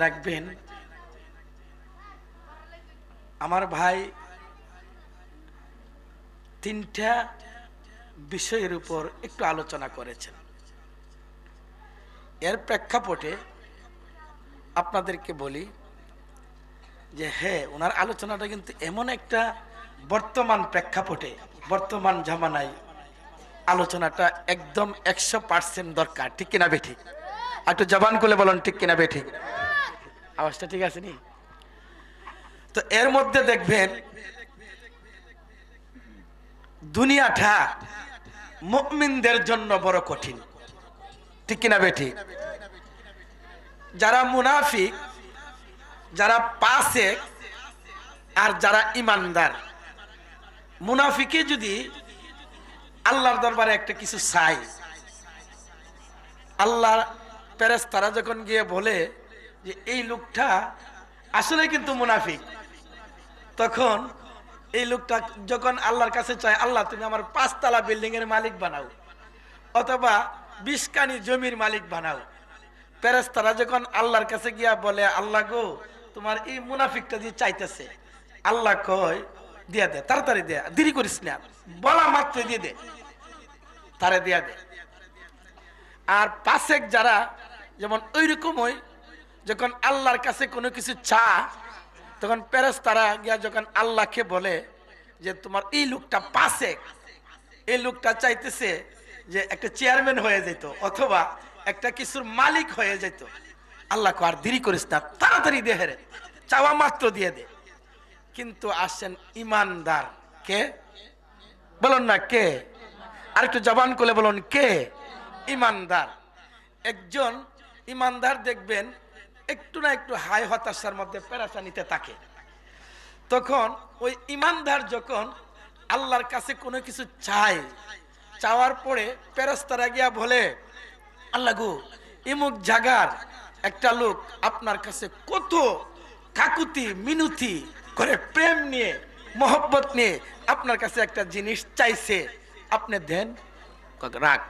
রাখবেন। আমার ভাই তিনটা বিষয়ের উপর একটু আলোচনা করেছেন। এর প্রেক্ষাপটে আপনাদেরকে বলি যে হ্যাঁ, ওনার আলোচনাটা কিন্তু এমন একটা বর্তমান প্রেক্ষাপটে, বর্তমান জামানায় আলোচনাটা একদম 100% দরকার। ঠিক কিনা বেঠিক? একটু জবান খুলে বলুন ঠিক কিনা বেঠিক। আওয়াজটা ঠিক আছে নি? তো এর মধ্যে দেখবেন দুনিয়াটা মুমিনদের জন্য বড় কঠিন। ঠিক কিনা বেঠিক? যারা মুনাফিক, যারা পাসেক, আর যারা ইমানদার। মুনাফিকে যদি আল্লাহর দরবারে একটা কিছু চাই, আল্লাহর ফেরেশতারা যখন গিয়ে বলে যে এই লোকটা আসলে কিন্তু মুনাফিক, তখন এই লোকটা যখন আল্লাহর কাছে চায়, আল্লাহ তুমি আমার 5 তলা বিল্ডিং এর মালিক বানাও অথবা 20 কানি জমির মালিক বানাও, ফেরেশতারা যখন আল্লাহর কাছে গিয়া বলে আল্লাহ গো তোমার এই মুনাফিকটা দিয়ে চাইতেছে, আল্লাহ কয় দিয়া দে, তাড়াতাড়ি দে, দেরি করিস না, বলা মাত্র দিয়ে দে, তারে দিয়া দে। আর পাশেক যারা যেমন ওই রকমই যখন আল্লাহর কাছে কোনো কিছু চা, তখন ফেরেশতারা গিয়া যখন আল্লাহকে বলে যে তোমার এই লোকটা পাশেক, এই লোকটা চাইতেছে যে একটা চেয়ারম্যান হয়ে যেত অথবা একটা কিছুর মালিক হয়ে যেত, আল্লাহ কো আর দেরি করিস না, তাড়াতাড়ি দে, হেরে চাওয়া মাত্র দিয়ে দে। কিন্তু আসেন ইমানদার কে? বলুন না কে? আর একটু জবান করে বলুন কে? ইমানদার। একজন ইমানদার দেখবেন একটু না একটু হাই হতাশার মধ্যে পেরেশানিতে থাকে। তখন ওই ইমানদার যখন আল্লাহর কাছে কোনো কিছু চায়, চাওয়ার পরে ফেরেশতারা গিয়া বলে আল্লাহ গো ইমুক জাগার একটা লোক আপনার কাছে কত কাকুতি মিনতি করে প্রেম নিয়ে মোহব্বত নিয়ে আপনার কাছে একটা জিনিস চাইছে, আপনি দেন। রাখ,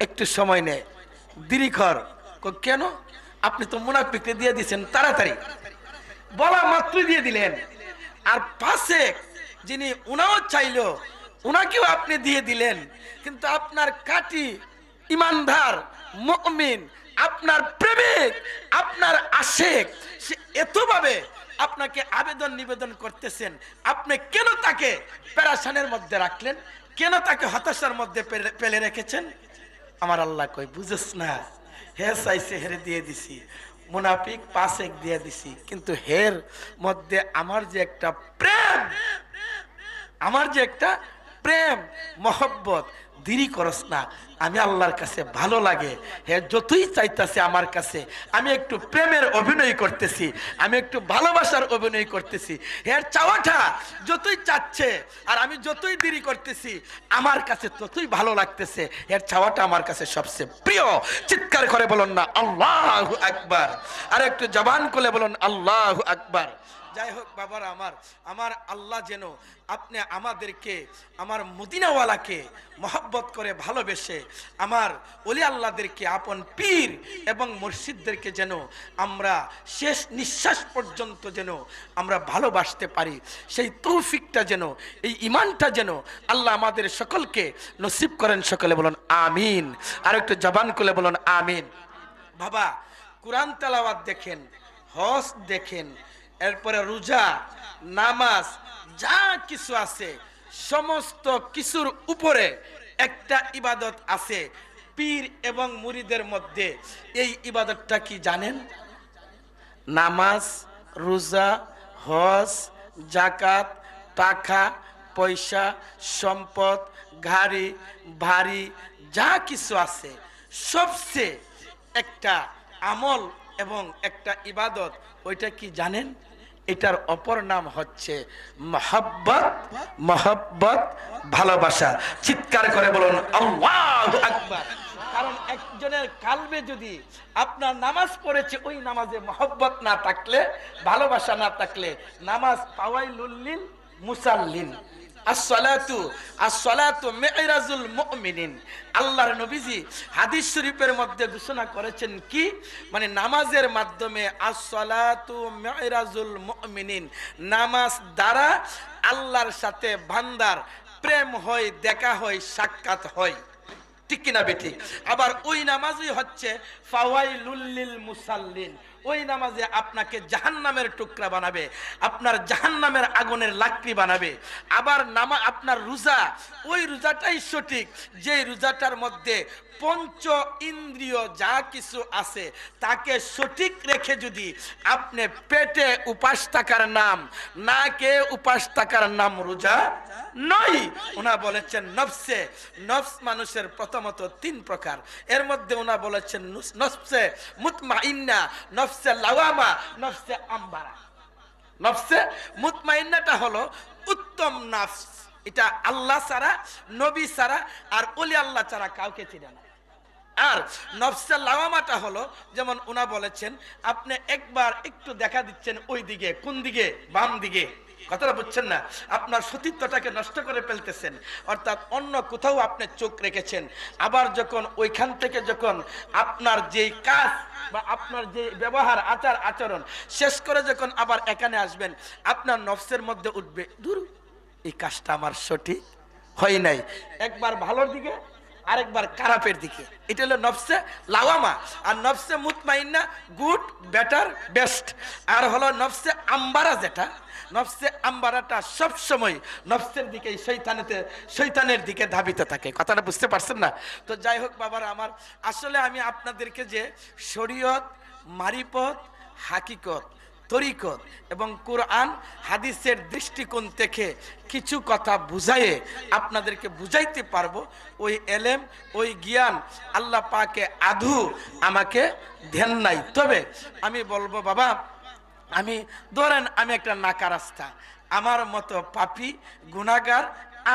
একটু সময় নে, দেরি কর। কেন? আপনি তো মুনাফিককে দিয়ে দিয়েছেন, তাড়াতাড়ি বলা মাত্রই দিয়ে দিলেন। আর পাশে যিনি উনাও চাইল, উনাকেও আপনি দিয়ে দিলেন। কিন্তু আপনার কাটি ইমানদার মুমিন, আপনার প্রেমিক, আপনার আশেক, সে এতভাবে আপনাকে আবেদন নিবেদন করতেছেন, আপনি কেন তাকে পেরেশানের মধ্যে রাখলেন? কেন তাকে হতাশার মধ্যে ফেলে রেখেছেন? আমার আল্লাহ কই বুঝেস না, হে চাইছে হেরে দিয়ে দিছি, মুনাফিক পাশেক দিয়ে দিছি, কিন্তু হের মধ্যে আমার যে একটা প্রেম, আমার যে একটা প্রেম মহব্বত, দেরি করস না, আমি আল্লাহর কাছে ভালো লাগে। হে যতই চাইতেছে আমার কাছে, আমি একটু প্রেমের অভিনয় করতেছি, আমি একটু ভালোবাসার অভিনয় করতেছি। হের চাওয়াটা যতই চাচ্ছে আর আমি যতই দেরি করতেছি, আমার কাছে ততই ভালো লাগতেছে। এর চাওয়াটা আমার কাছে সবচেয়ে প্রিয়। চিৎকার করে বলুন না আল্লাহু আকবার। আর একটু জবান খুলে বলুন আল্লাহু আকবার। যাই হোক বাবারা আমার, আমার আল্লাহ যেন আপনি আমাদেরকে, আমার মদিনাওয়ালাকে মহব্বত করে ভালোবেসে, আমার ওলি আল্লাহদেরকে, আপন পীর এবং মুর্শিদদেরকে যেন আমরা শেষ নিঃশ্বাস পর্যন্ত যেন আমরা ভালোবাসতে পারি, সেই তৌফিকটা যেন, এই ঈমানটা যেন আল্লাহ আমাদের সকলকে নসিব করেন। সকলে বলুন আমিন। আর একটু জবান খুলে বলুন আমিন। বাবা, কুরআন তেলাওয়াত দেখেন, হজ দেখেন, এরপরে রোজা, নামাজ, যা কিছু আছে সমস্ত কিছুর উপরে একটা ইবাদত আছে পীর এবং মুরিদের মধ্যে। এই ইবাদতটা কি জানেন? নামাজ, রোজা, হজ, যাকাত, টাকা পয়সা, সম্পদ, গাড়ি বাড়ি, যা কিছু আছে সবচেয়ে একটা আমল এবং একটা ইবাদত, ওইটা কি জানেন? এটার অপর নাম হচ্ছে মহব্বত। মহব্বত, ভালোবাসা। চিৎকার করে বলুন আল্লাহু আকবার। কারণ একজনের কালবে যদি আপনার নামাজ পড়েছে, ওই নামাজে মহব্বত না থাকলে, ভালোবাসা না থাকলে, নামাজ পাওয়াই লুল্লিল মুসাল্লিন, আসসালাতু মি'রাজুল মুমিনিন। আল্লাহর নবীজি হাদিস শরীফের মধ্যে ঘোষণা করেছেন কি, মানে নামাজের মাধ্যমে আসসালাতু মি'রাজুল মুমিনিন, নামাজ দ্বারা আল্লাহর সাথে বান্দার প্রেম হয়, দেখা হয়, সাক্ষাৎ হয়। ঠিক কিনা বেঠিক? আবার ওই নামাজই হচ্ছে ফাওয়াইলুল লিল মুসাল্লিন, ওই নামাজে আপনাকে জাহান্নামের টুকরা বানাবে, আপনার জাহান্নামের আগুনের লাকড়ি বানাবে। আবার আপনার রোজা, ওই রোজাটাই সঠিক যে রোজাটার মধ্যে পঞ্চ ইন্দ্রিয় যা কিছু আছে তাকে সঠিক রেখে যদি আপনি পেটে উপাস থাকার নাম, না কে উপাস থাকার নাম রোজা নয়। ওনা বলেছেন নফসে, নফস মানুষের প্রথমত 3 প্রকার, এর মধ্যে ওনা বলেছেন নফসে মুতমাইন্না, নফসে লাওয়ামা, নফসে আম্বারা। নফসে মুতমাইন্নাটা হলো উত্তম নফস, এটা আল্লাহ ছাড়া, নবী ছাড়া আর ওলি আল্লাহ ছাড়া কাউকে চিনে না। আর নফসে লাওয়ামাটা হলো, যেমন ওনা বলেছেন আপনি একবার একটু দেখা দিচ্ছেন ওই দিকে, কোন দিকে? বাম দিকে। কথাটা বুঝছেন না? আপনার সতীত্বটাকে নষ্ট করে ফেলতেছেন, অর্থাৎ অন্য কোথাও আপনি চোখ রেখেছেন। আবার যখন ওইখান থেকে যখন আপনার যেই কাজ বা আপনার যে ব্যবহার, আচার আচরণ শেষ করে যখন আবার এখানে আসবেন, আপনার নফসের মধ্যে উঠবে, দূর এই কাজটা আমার সঠিক হয় নাই, একবার ভালোর দিকে আরেকবার খারাপের দিকে। এটা হলো নফসে লাওয়ামা। আর নফসে মুতমাইন্না গুড, বেটার, বেস্ট। আর হলো নফসে আম্বারা, যেটা নফসে আম্বারাটা সব সময় নফসের দিকে, শয়তানের দিকে ধাবিত থাকে। কথাটা বুঝতে পারছেন না? তো যাই হোক বাবারা আমার, আসলে আমি আপনাদেরকে যে শরীয়ত, মারিফত, হাকিকত, তরিকত এবং কোরআন হাদিসের দৃষ্টিকোণ থেকে কিছু কথা বুঝাইয়ে আপনাদেরকে বুঝাইতে পারবো, ওই এলেম, ওই জ্ঞান আল্লাহ পাকে আধু আমাকে ধ্যান নাই। তবে আমি বলবো বাবা, আমি ধরেন আমি একটা নাকা রাস্তা, আমার মতো পাপী গুনাহগার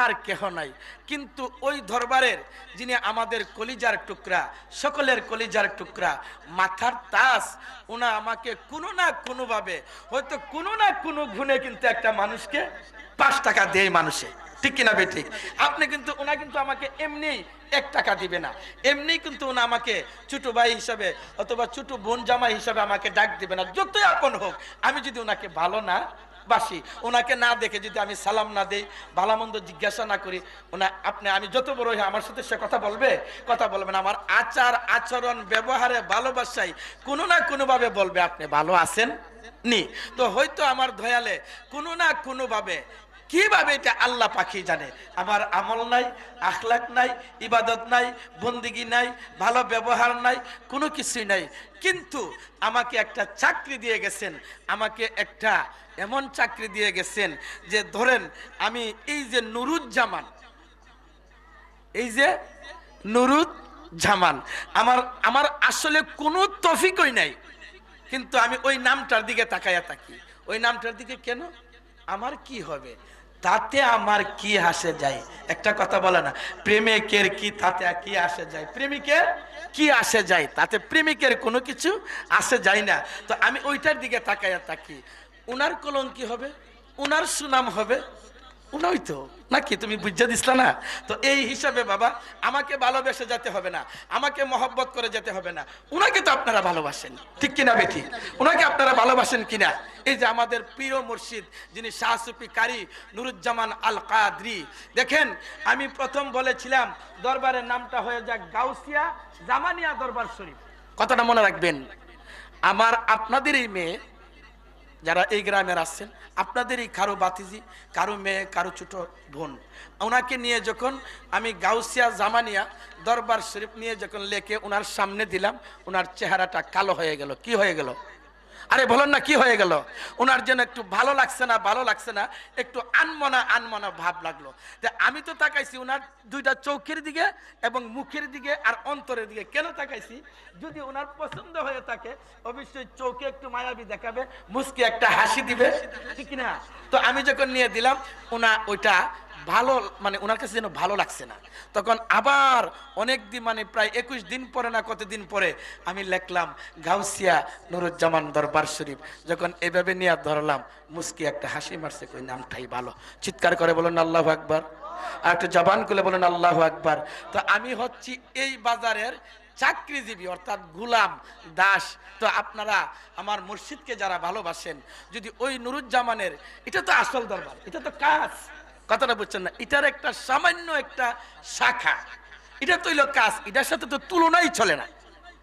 আর কেহ নাই, কিন্তু ওই দরবারের যিনি আমাদের কলিজার টুকরা, সকলের কলিজার টুকরা, মাথার তাজ, ওনা আমাকে কোনো না কোনো ভাবে, হয়তো কোনো না কোনো গুণে কিন্তু একটা মানুষকে 5 টাকা দেয় মানুষে। ঠিক কিনা বেঠিক? আপনি কিন্তু ওনা কিন্তু আমাকে এমনি 1 টাকা দিবে না, এমনি কিন্তু ওনা আমাকে ছোট ভাই হিসাবে অথবা ছোট বোন জামাই হিসাবে আমাকে ডাক দিবে না, যতই আপন হোক। আমি যদি ওনাকে ভালো না বাসি, ওনাকে না দেখে যদি আমি সালাম না দেই, ভালো মন্দ জিজ্ঞাসা না করি, আমি যত বড় হই আমার সাথে সে কথা বলবে না। আমার আচার আচরণ ব্যবহারে ভালোবাসায় কোনো না কোনো ভাবে বলবে আপনি ভালো আছেন নি। তো হয়তো আমার দয়ালে কোনো না কোনো ভাবে, কিভাবে এটা আল্লাহ পাখি জানে, আমার আমল নাই, আখলাক নাই, ইবাদত নাই, বন্দিগি নাই, ভালো ব্যবহার নাই, কোনো কিছুই নাই, কিন্তু আমাকে একটা চাকরি দিয়ে গেছেন, আমাকে একটা এমন চাকরি দিয়ে গেছেন যে ধরেন আমি এই যে নুরুজ্জামান, এই যে নুরুজ্জামান, আমার আসলে কোনো তৌফিকই নাই, কিন্তু আমি ওই নামটার দিকে তাকাইয়া থাকি। ওই নামটার দিকে কেন? আমার কি হবে, তাতে আমার কি আসে যায়? একটা কথা বলে না, প্রেমিকের কি তাতে কি আসে যায়? প্রেমিকের কি আসে যায়? তাতে প্রেমিকের কোনো কিছু আসে যায় না। তো আমি ওইটার দিকে তাকাইয়া থাকি, উনার কলঙ্কি হবে, উনার সুনাম হবে, উনাই তো নাকি? তুমি বুঝে দিসলা না? তো এই হিসাবে বাবা আমাকে ভালোবেসে যেতে হবে না, আমাকে মহব্বত করে যেতে হবে না। উনাকে তো আপনারা ভালোবাসেন, ঠিক কিনা বেঠিক? উনাকে আপনারা ভালোবাসেন কিনা? এই যে আমাদের প্রিয় মুর্শিদ যিনি শাহ সুফি কারি নুরুজ্জামান আল কাদরি, দেখেন আমি প্রথম বলেছিলাম দরবারের নামটা হয়ে যাক গাউসিয়া জামানিয়া দরবার শরীফ। কথাটা মনে রাখবেন। আপনাদের এই মেয়ে যারা এই গ্রামের আসছেন, আপনাদেরই কারো বাতিজি, কারো মেয়ে, কারো ছোট বোন, ওনাকে নিয়ে যখন আমি গাউসিয়া জামানিয়া দরবার শরীফ নিয়ে যখন লেখে ওনার সামনে দিলাম, ওনার চেহারাটা কালো হয়ে গেল। কি হয়ে গেল? আরে বলেন না, কি হয়ে গেল? ওনার জন্য একটু ভালো লাগছে না, একটু আনমনা ভাব লাগলো। আমি তো তাকাইছি ওনার 2টা চোখের দিকে এবং মুখের দিকে আর অন্তরের দিকে। কেন তাকাইছি? যদি ওনার পছন্দ হয়ে থাকে অবশ্যই চোখে একটু মায়াবী দেখাবে, মুস্কি একটা হাসি দিবে, ঠিক না? তো আমি যখন নিয়ে দিলাম ওনা ওইটা ভালো মানে ওনার কাছে যেন ভালো লাগছে না। তখন আবার অনেক দিন মানে প্রায় 21 দিন পরে না কতদিন পরে আমি লিখলাম গাউসিয়া নুরুজ্জামান দরবার শরীফ। যখন এভাবে নিয়ে ধরলাম, মুস্কি একটা হাসি মারছে, কই নামটাই ভালো। চিৎকার করে বলুন আল্লাহু আকবার, আর একটু জবান খুলে বলুন আল্লাহু আকবার। তো আমি হচ্ছি এই বাজারের চাকরিজীবী, অর্থাৎ গুলাম দাস। তো আপনারা আমার মুর্শিদকে যারা ভালোবাসেন, যদি ওই নুরুজ্জামানের, এটা তো আসল দরবার, এটা তো কাজ, কথাটা বুঝছেন না, এটার একটা সামান্য একটা শাখা, এটা তো হইলো কাজ, এটার সাথে তো তুলনাই চলে না,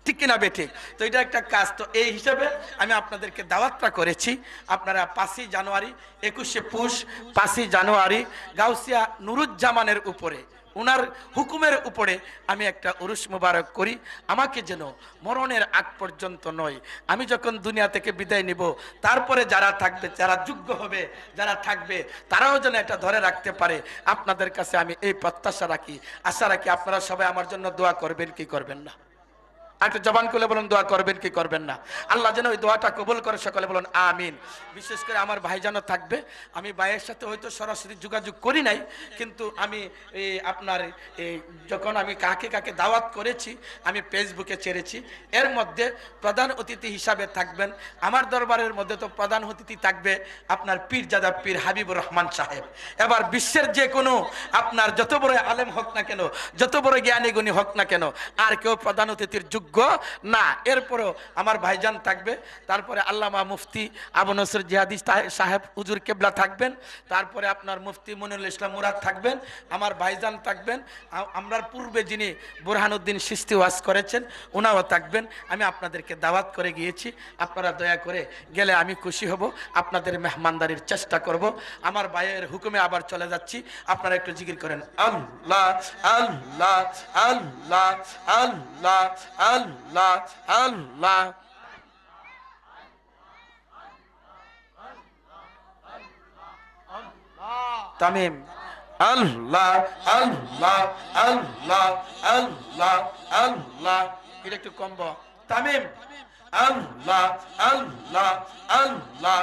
ঠিক কিনা বেঠিক? তো এটা একটা কাজ। তো এই হিসাবে আমি আপনাদেরকে দাওয়াতটা করেছি, আপনারা 5ই জানুয়ারি, 21শে পৌষ, 5ই জানুয়ারি গাউসিয়া নুরুজ্জামানের উপরে, ওনার হুকুমের উপরে আমি একটা উরুস মুবারক করি। আমাকে যেন মরণের আগ পর্যন্ত নয়, আমি যখন দুনিয়া থেকে বিদায় নিব, তারপরে যারা থাকবে, যারা যোগ্য হবে, যারা থাকবে, তারাও যেন এটা ধরে রাখতে পারে। আপনাদের কাছে আমি এই প্রত্যাশা রাখি, আশা রাখি। আপনারা সবাই আমার জন্য দোয়া করবেন কি করবেন না? একটা জবান খুলে বলুন দোয়া করবেন কি করবেন না? আল্লাহ যেন ওই দোয়াটা কবুল করে, সকলে বলুন আমিন। বিশেষ করে আমার ভাইজানও থাকবে, আমি ভাইয়ের সাথে হয়তো সরাসরি যোগাযোগ করি নাই, কিন্তু আমি আপনার যখন আমি কাকে কাকে দাওয়াত করেছি আমি ফেসবুকে ছেড়েছি। এর মধ্যে প্রধান অতিথি হিসাবে থাকবেন, আমার দরবারের মধ্যে তো প্রধান অতিথি থাকবে আপনার পীরজাদা পীর হাবিবুর রহমান সাহেব। এবার বিশ্বের যে কোনো আপনার যত বড় আলেম হোক না কেন, যত বড় জ্ঞানী গুণী হোক না কেন, আর কেউ প্রধান অতিথির যোগ্য না। এরপরও আমার ভাইজান থাকবে, তারপরে আল্লামা মুফতি আবু নসর জিহাদি সাহেব হুজুর কেবলা থাকবেন, তারপরে আপনার মুফতি মনিরুল ইসলাম মুরাদ থাকবেন, আমার ভাইজান থাকবেন, আমরার পূর্বে যিনি বুরহানুদ্দিন চিশতি ওয়াজ করেছেন উনাও থাকবেন। আমি আপনাদেরকে দাওয়াত করে গিয়েছি, আপনারা দয়া করে গেলে আমি খুশি হব, আপনাদের মেহমানদারির চেষ্টা করব। আমার ভাইয়ের হুকুমে আবার চলে যাচ্ছি, আপনারা একটু জিকির করেন আল্লাহ আল্লাহ আল্লাহ আল্লাহ আল্লাহ আল্লাহ। তামিম আল্লাহ আল্লাহ আল্লাহ আল্লাহ আল্লাহ, এটা একটু কমব। তামিম আল্লাহ আল্লাহ আল্লাহ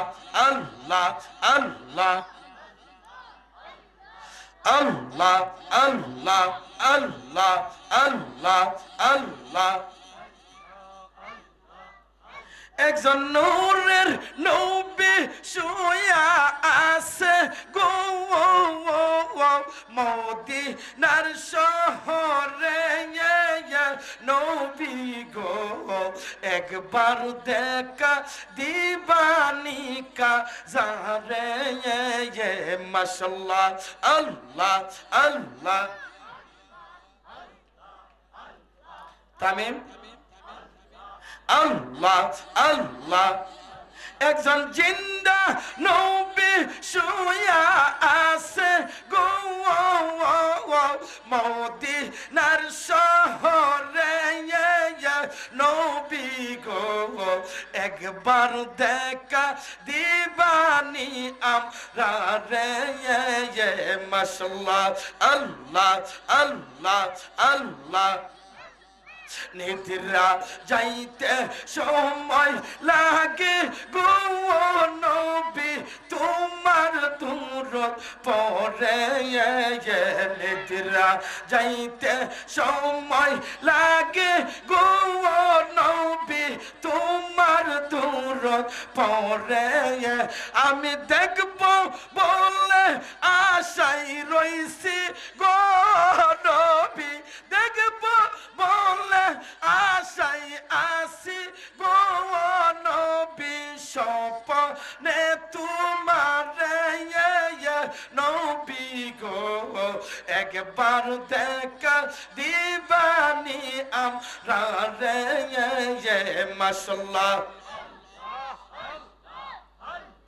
আল্লাহ আল্লাহ আল্লাহ আল্লাহ আল্লাহ আল্লাহ আল্লাহ। একজন নূরের নবী শুয়া আছে গো মদিনার শহরে, নবী গো একবার দেখা দিবানিকা যারে, মাশাআল্লাহ আল্লাহ আল্লাহ। তামিম আল্লাহ আল্লাহ। একজন জিন্দা নবী শুয়া আছে গো মদিনার শহরে, নবী গো একবার দেখা দিবানি আমরা রে, মাশাআল্লাহ আল্লাহ আল্লাহ আল্লাহ। নিদ্রা যাইতে সময় লাগে গো নবী তোমার দূরত পরে, নিদ্রা যাইতে সময় লাগে গো নবী তোমার দূরত পরে, আমি দেখব বলে আশাই রইছি গো নবী, দেখব বলে আশাই আসি গো নবী, স্বপ্নে তোমারে নবী গো একবার দেখা দিবানি আমরা রে, মাশাআল্লাহ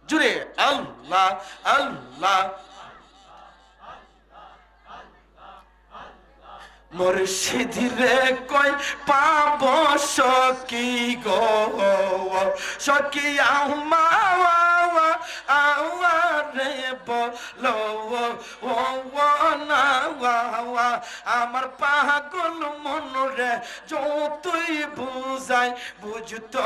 জুড়ে আল্লাহ আল্লাহ। মুর্শিদ রে কই পাব সখী গো সখী রে বলো ও না আমার পাগল মন রে যতই বুঝাই বুঝতো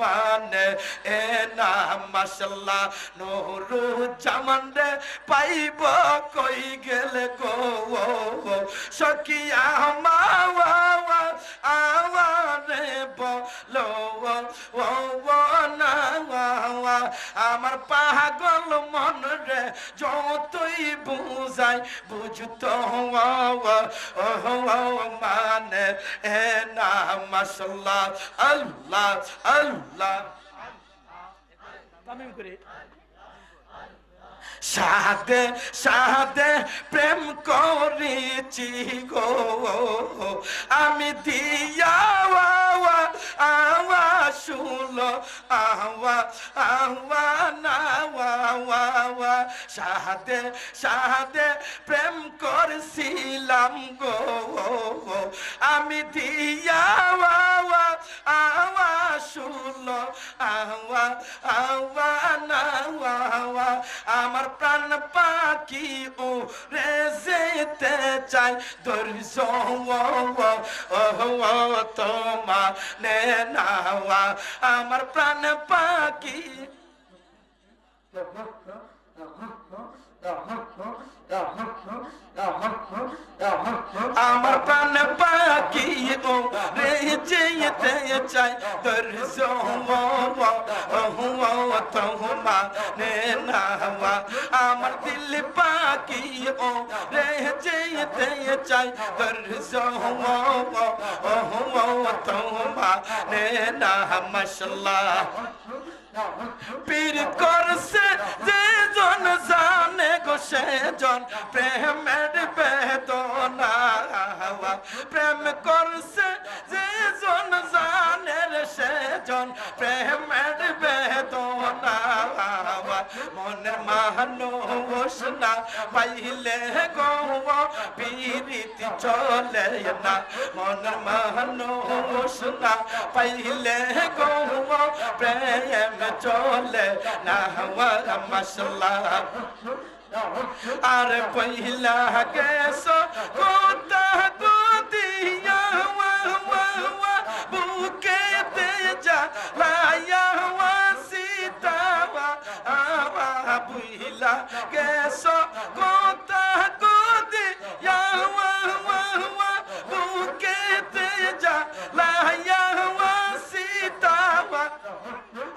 মানে এ না মাশাল্লাহ নুরুজ্জামান রে পাইব কই গেলে গো সখী রে বলো না আমার পাগল মন রে যতই বুঝাই বুঝতো মানে এ না মাশাল্লাহ আল্লাহ আল্লাহ তামিম করে সাদে সাদে প্রেম করেছি গো আমি দিয়া শুলো সাদে সাদে প্রেম করছিলাম গো আমি দিয়া শুলো আমার প্রাণ পাখি ও রে যেতে চাই ধৈর্য তোমা নে নাওয়া আমার প্রাণ পাখি আমার প্রাণ পাখি ও রে যেতে চাই ধৈর্য তোমা নে নাওয়া আমার দিল পাখি ও রে যেতে চাই ধৈর্য তোমা নে না মাশাল্লাহ পীর করছে যে জন জানে গো সে জন প্রেমের বেদনা প্রেম করছে যে জন জানে সে জন প্রেমের বেদনা মনের মানুষ না পাইলে গো পীরিতি চলে না মনের মানুষ না পাইলে গো প্রেম চলে না মাশাল্লাহ আর পহিলা গেছো কোথা দিয়া বুকে তেজা লায়া সীতা বুইলা গেছো কোথা দিয়া বুকে তেজা লায়া সীতা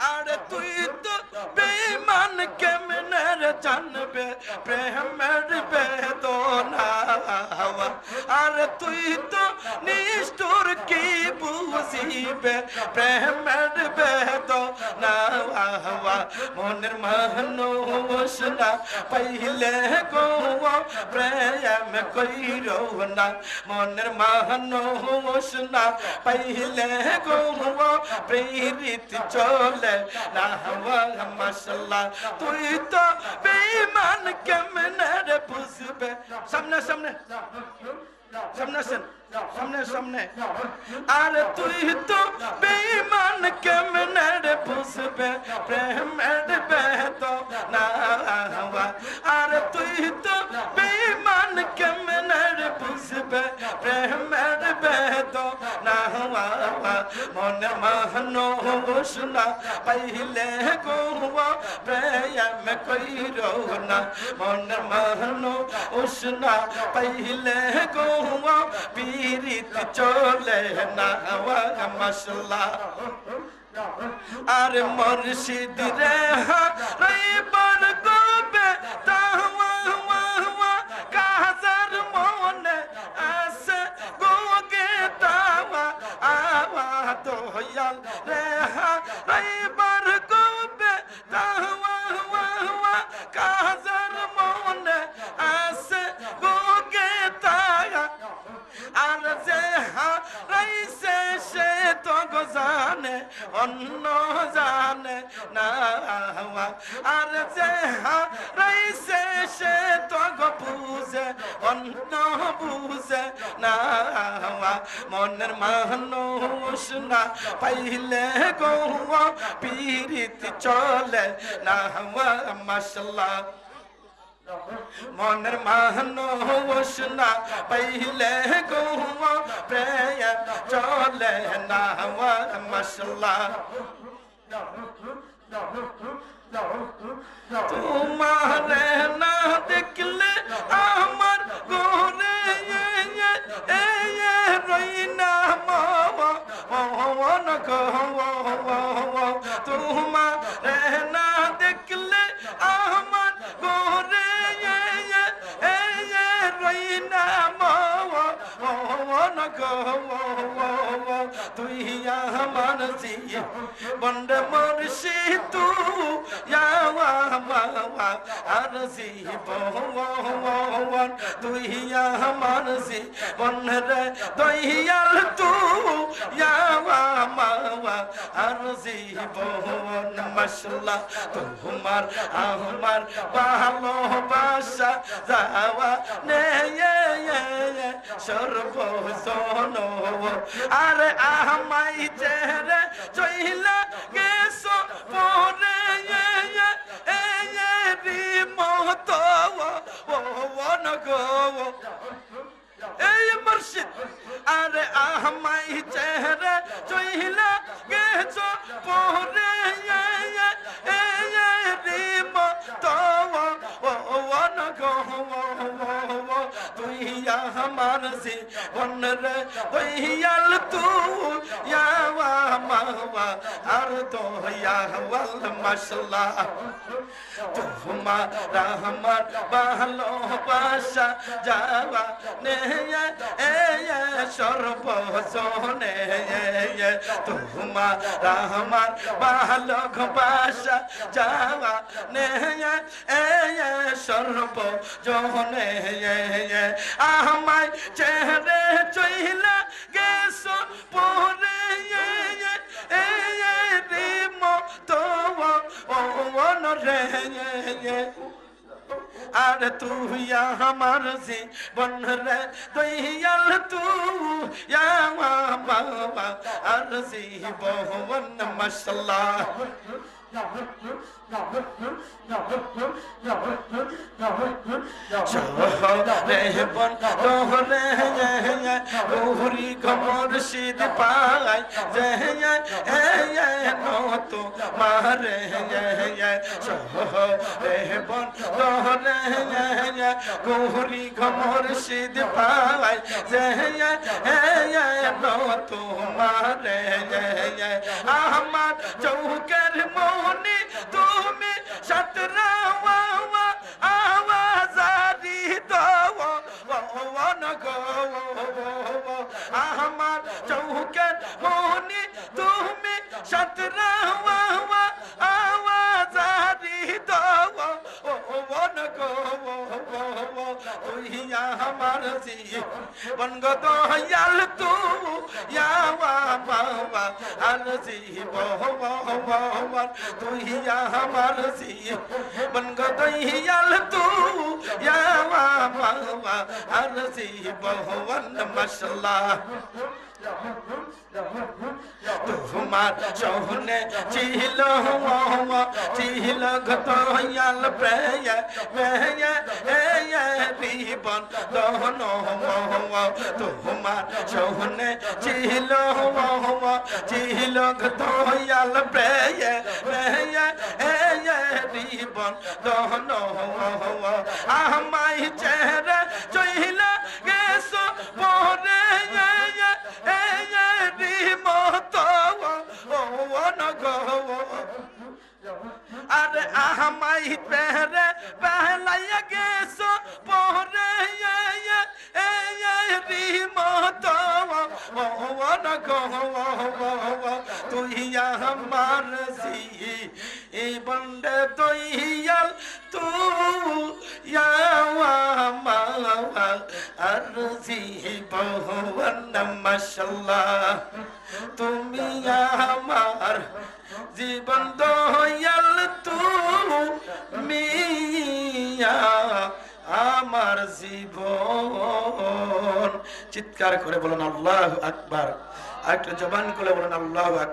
আরে তুই তো বেঈমান কেমনে জানবে প্রেমের বেদনা আরে তুই তো নিষ্ঠুর কি বুঝিবে প্রেমের বেদনা মনের মানুষ না পাইলে গো প্রেম কইরো না মনের মানুষ না পাইলে গো প্রেরিত চলে না মাশাল্লাহ তুই তো বেঈমান কেমনে রে বুঝবে সামনে সামনে সামনে সামনে সামনে আরে তুই তো বেঈমান কেমনে রে বুঝবে প্রেমের বেদনা আরে তুই তো বেঈমান কেমনে রে বুঝবে প্রেমের বেদনা মনে মানুষ না পাইলে গো প্রেম কইরো না মনে মানুষ না পাইলে গো পীরিত চলে না মাশাল্লাহ আর মুর্শিদ রে হারাইবার গোবে তাওয়া কাজার মনে আছে গোগে তাওয়া দয়াল রে হারাইবার গোবে তাওয়া কাজার মনে আছে গোগে তাওয়া আর যে হারাইছে সে তো জানে অন্য জানে না আর যে হারাইছে সে তো বুঝে অন্য বুঝে না মনের মানুষ না পাইলে গো পীরিতি চলে না মাশাআল্লাহ মনের মানুষ না পাইলে গো প্রেম চলে না মাশাআল্লাহ তোমারে না দেখলে আমার গোরে রই না মন গো তোমারে না দেখলে আমার গোরে রই না মন গো তুই আমার জীবন মুর্শিদ তুই আর জীবন তুই আমার জীবন রে দয়াল তুই আর জীবন মাশাআল্লাহ তোমার আমার ভালোবাসা যাওয়া নে সর্বজন আরে আমায় চেহারা চইলা গেছো পরে মত গো এই মুর্শিদ আরে আমায় চেহারা চইলা গেছো পরে মত তুই আমার জীবন রে দয়াল তুই আর দয়াল মাশাআল্লাহ তোমার আমার ভালোবাসা যাওয়া নে সর্বজনে তোমার আমার ভালোবাসা যাওয়া নে সর্বজনে আমায় চেহারে চইলা গেছো পরে আর তুই আমার জীবন রে দয়াল তুই বাবা আর জীবন মাশাআল্লাহ গৌরী খবর সিদ পাই তো মারে বন গৌরী খবর সিদ পাই তো মারে আমার চৌকের মনি তুমি সতরা আওয়াজারি দাও গো আমার চৌকের মনি তুমি সতরা আওয়াজারি দাও গো তুই আমার জীবন গো দয়াল তুই বাবা আর জীবন তুই আমার জীবন গো দয়াল তুই বাবা আর জীবন মাশাআল্লাহ তোমার সহনে ছিল গতয়াল জীবন দহন তোমার সহনে ছিল গতয়াল জীবন দহন আমায় চেহারা চইলা গেছো পরে আরে আমায় পেরে পেলাইয়া গেছো পরে মত তুই আমার বন্ডে দয়াল তুই আর জীবন মাশাআল্লাহ তুমি আমার জীবন দয়াল তুমি আমার জীবন। চিৎকার করে বলেন আল্লাহু আকবার। আর একটু জবান করে বলেন আল্লাহু আকবার।